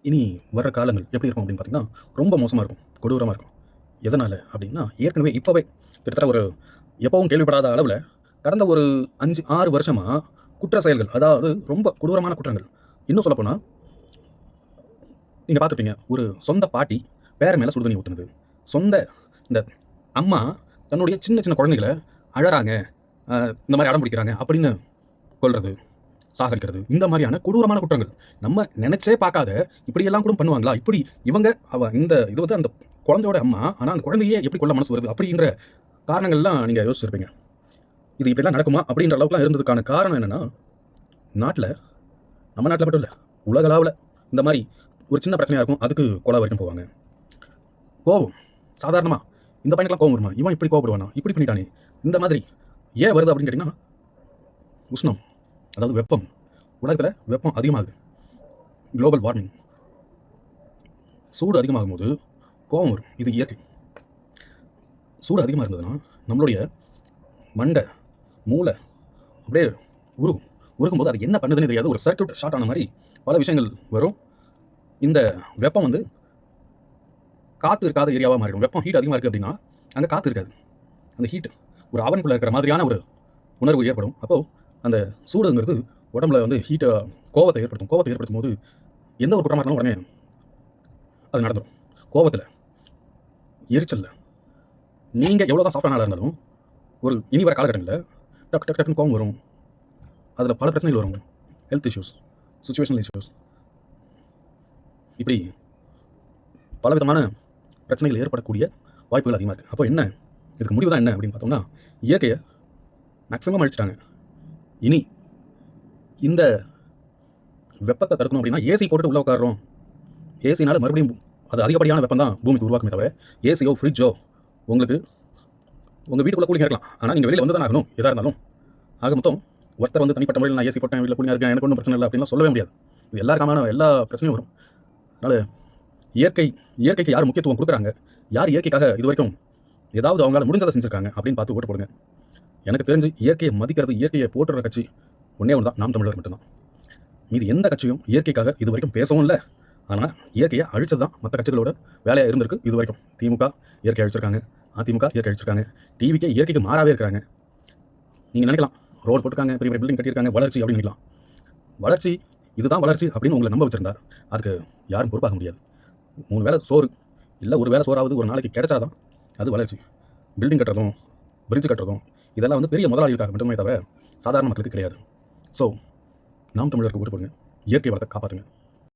இனி வர்ற காலங்கள் எப்படி இருக்கும் அப்படின்னு பார்த்தீங்கன்னா, ரொம்ப மோசமா இருக்கும். கொடூரமா இருக்கும். எதனால அப்படின்னா, ஏற்கனவே இப்பவே கிட்டத்தட்ட ஒரு எப்பவும் கேள்விப்படாத அளவுல கடந்த ஒரு 5, 6 வருஷமா குற்ற செயல்கள், அதாவது ரொம்ப கொடூரமான குற்றங்கள். இன்னும் சொல்லப்போனா, நீங்க பார்த்துருப்பீங்க. ஒரு சொந்த பாட்டி பேரன் மேல சுடு தண்ணி ஊத்துனது. சொந்த இந்த அம்மா தன்னுடைய சின்ன சின்ன குழந்தைகள அழறாங்க, இந்த மாரி அடம் பிடிக்கிறாங்க அப்படின்னு கொல்றது, சாகடிக்கிறது. இந்த மாரியான கொடூரமான குற்றங்கள். நம்ம நெனச்சே பார்க்காத இப்படியெல்லாம் கூட பண்ணுவாங்களா? இப்படி இவங்க இது வந்து அந்த குழந்தையோட அம்மா. ஆனா அந்த குழந்தையே எப்படி கொல்ல மனசு வருது? அப்படின்ற காரணங்கள்லாம் நீங்க யோசிச்சிருப்பீங்க. இது இப்படிலாம் நடக்குமா? அப்படின்ற அளவுக்குலாம் இருந்ததுக்கான காரணம் என்னன்னா, நாட்ல நம்ம நாட்ல மட்டும் இல்ல, உலகளவுல இந்த மாரி ஒரு சின்ன பிரச்சனையா இருக்கும். அதுக்கு கொலை வரைக்கும் போவாங்க. கோவம் சாதாரணமா இந்த பையனுக்குலாம் கோவம் வருமா? இவன் இப்படி கோவப்படுவானா? இப்படி பண்ணிட்டானே! இந்த மாதிரி ஏன் வருது அப்படின்னு கேட்டீங்கன்னா, உஷ்ணம், அதாவது வெப்பம். உலகத்துல வெப்பம் அதிகமாகுது. Global warming. சூடு அதிகமாகும்போது கோவம் வரும். இது இயற்கை. சூடு அதிகமா இருந்ததுன்னா, நம்மளுடைய மண்டை, மூளை அப்படியே உருகும். உருகும்போது அது என்ன பண்ணுதுன்னு தெரியாது. ஒரு சர்க்யூட் ஷார்ட் ஆன மாரி பல விஷயங்கள் வரும். இந்த வெப்பம் வந்து காத்து இருக்காத ஏரியாவா மாறிடும். வெப்பம் ஹீட் அதிகமா இருக்கு அப்படின்னா, அங்க காத்து இருக்காது. அந்த ஹீட் ஒரு அவனுக்குள்ள இருக்கிற மாதிரியான ஒரு உணர்வு ஏற்படும். அப்போ அந்த சூடுங்கிறது உடம்புல வந்து கோவத்தை ஏற்படுத்தும். கோவத்தை ஏற்படுத்தும்போது எந்த ஒரு குற்றமா இருந்தாலும் உடனே அது நடந்துரும். கோவத்துல, எரிச்சல்ல நீங்க எவ்வளவுதான் சாஃப்டான ஆளா இருந்தாலும், ஒரு இனி வர காலகட்டங்கள்ல டக்குன்னு கோவம் வரும். அதுல பல பிரச்சனைகள் வரும். ஹெல்த் இஷ்யூஸ், சிச்சுவேஷனல் இஷ்யூஸ், இப்படி பலவிதமான பிரச்சனைகள் ஏற்படக்கூடிய வாய்ப்புகள் அதிகமா இருக்கு. அப்போ என்ன? இதுக்கு முடிவு தான் என்ன அப்படின்னு பார்த்தோம்னா, இயற்கையை மேக்ஸிமம் அழிச்சிட்டாங்க. இனி இந்த வெப்பத்தை தடுக்கணும் அப்படின்னா, ஏசி போட்டுட்டு உள்ள உட்கார்றோம். ஏசினால மறுபடியும் அது அதிகப்படியான வெப்பம் தான் பூமிக்கு உருவாக்குமே தவிர, ஏசியோ ஃப்ரிட்ஜோ உங்களுக்கு உங்க வீட்டுக்குள்ள கூலிங்கா இருக்கலாம். ஆனா நீங்க வெளியில வந்து தான் ஆகணும். எதா இருந்தாலும். ஆக மொத்தம் ஒருத்தர் வந்து தனிப்பட்ட முறையில் நான் ஏசி போட்டேன், வீட்டில் கூலிங்கா இருக்கேன், எனக்கு ஒன்றும் பிரச்சனை இல்லை அப்படின்லாம் சொல்லவே முடியாது. இது எல்லாருக்கான எல்லா பிரச்சனையும் வரும். அதனால இயற்கைக்கு யார் முக்கியத்துவம் கொடுக்குறாங்க, யார் இயற்கைக்காக இதுவரைக்கும் ஏதாவது அவங்களால முடிஞ்சதை செஞ்சிருக்காங்க அப்படின்னு பார்த்து ஓட்டு போடுங்க. எனக்கு தெரிஞ்சு இயற்கையை மதிக்கிறது, இயற்கையை போற்றுற கட்சி ஒன்னே ஒன்று தான், நாம் தமிழர் மட்டும்தான். மீது எந்த கட்சியும் இயற்கைக்காக இது வரைக்கும் பேசவும் இல்லை. ஆனால் இயற்கையை அழிச்சது தான் மற்ற கட்சிகளோட வேலையாக இருந்திருக்கு இது வரைக்கும். திமுக இயற்கை அழிச்சிருக்காங்க, அதிமுக இயற்கை அழிச்சிருக்காங்க, டிவிக்கே இயற்கைக்கு மாறாவே இருக்கிறாங்க. நீங்கள் நினைக்கலாம் ரோடு போட்டுருக்காங்க, பெரிய பெரிய பில்டிங் கட்டியிருக்காங்க, வளர்ச்சி அப்படின்னு நினைக்கலாம். வளர்ச்சி இதுதான் வளர்ச்சி அப்படின்னு உங்களை நம்ப வச்சிருந்தார். அதுக்கு யாரும் பொறுப்பாக முடியாது. 3 வேளை சோறு இல்லை, ஒரு வேளை சோறாவது ஒரு நாளைக்கு கிடைச்சாதான் அது வளர்ச்சி. பில்டிங் கட்டுறதும், பிரிட்ஜ் கட்டுறதும் இதெல்லாம் வந்து பெரிய முதலாளிகளுக்காக மட்டுமே தவிர சாதாரண மக்களுக்கு கிடையாது. ஸோ நாம் தமிழருக்கு ஓட்டு போடுங்க, இயற்கை வளத்தை காப்பாற்றுங்க.